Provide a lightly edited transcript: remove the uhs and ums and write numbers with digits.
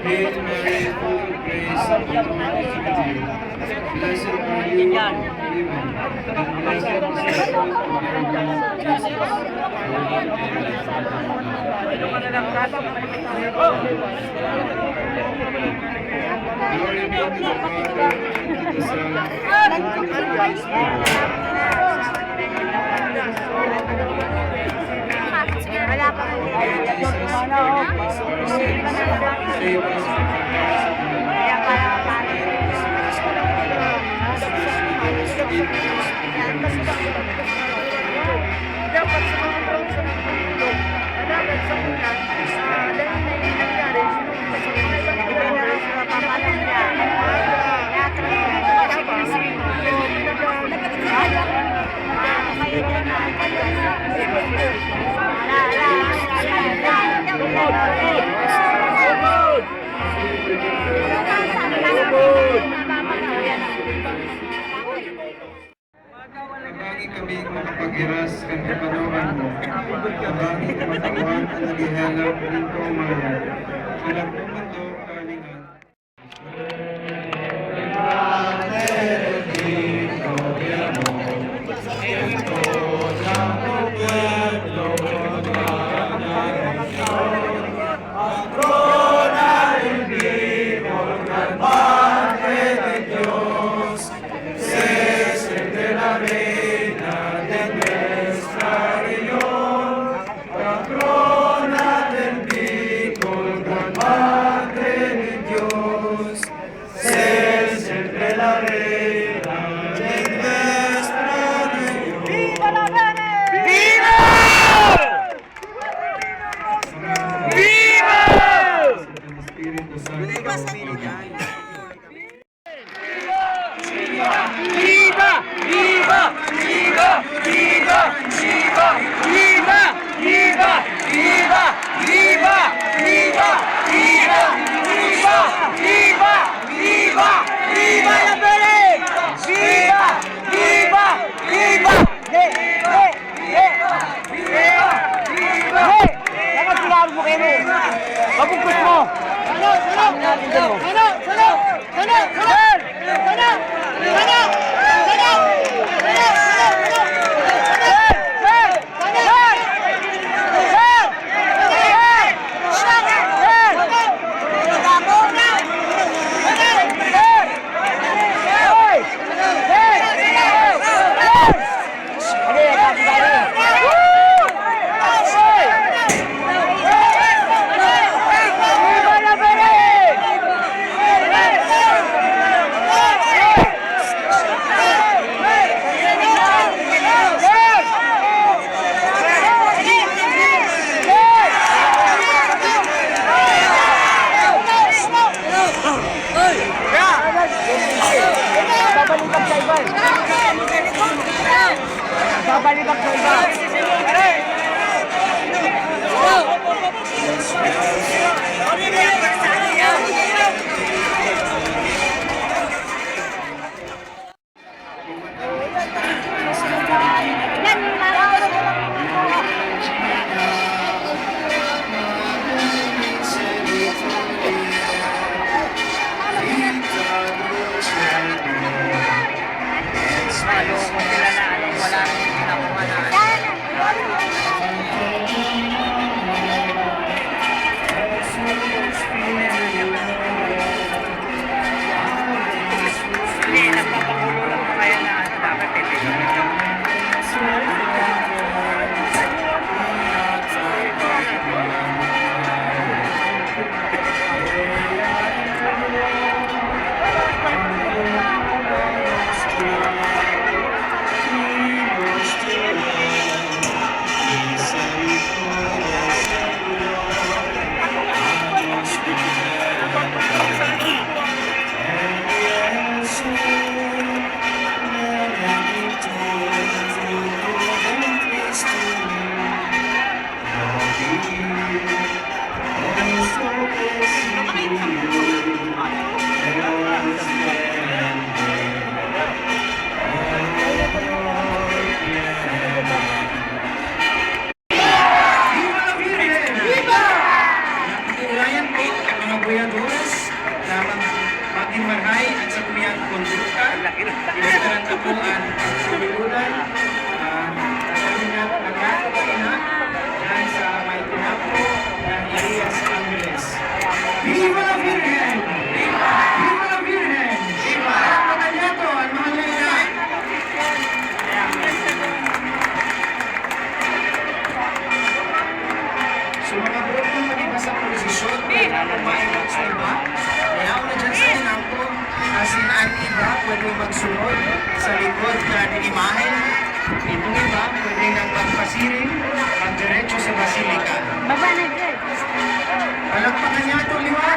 Hail Mary, full of grace, the Lord is with you. Blessed are you among women, and blessed is the fruit of your womb, Jesus. Holy Mary, Glory be to the Father, and to the Son, and to the Holy Spirit. Wala pa po. Save us from Kaya para paano. Dapat sa mga tao sa tulog, dapat sa ulan, dahil na yung nangyari, sinunod sa mga Sa papalan niya. Kaya si Crispy. Kayo din na. Kabangi kami makapagiras kan kapanawan mo. Kabangi katawan ang nagihalang lingko maya. Anak mo mundo kaningan. Espiritu Santo. Viva! Viva! Viva! Viva! Viva! Viva! Viva! Viva! Viva! Viva! Viva! Viva! Viva! Viva! Viva la Belén! Viva! Viva! Viva! Viva! Viva! Viva! Dapat sinabi mo kayo. Mabugkos mo. Ano? Babalik sa iba. Maloko sila na wala nang nakuha na. mga buyados na maging marhay at sa tuyang kondukta. Ilitaran ka po ang pagsulilunan. Ang ato ina yan sa may tinapo ng Elias Angeles. Viva la Virgen! Viva! Viva la Virgen! Viva! Patanyato ang mga layla. So mga bro, kung maging sa posisyon, kaya kumain sa iba, kaya na dyan sa tinampo, kasi ang iba pwede magsunod sa likod ng imahen. Itong iba pwede nang magpasiring, magdiretso sa basilika. Baba na, Greg. Palagpakan niya itong liwanag.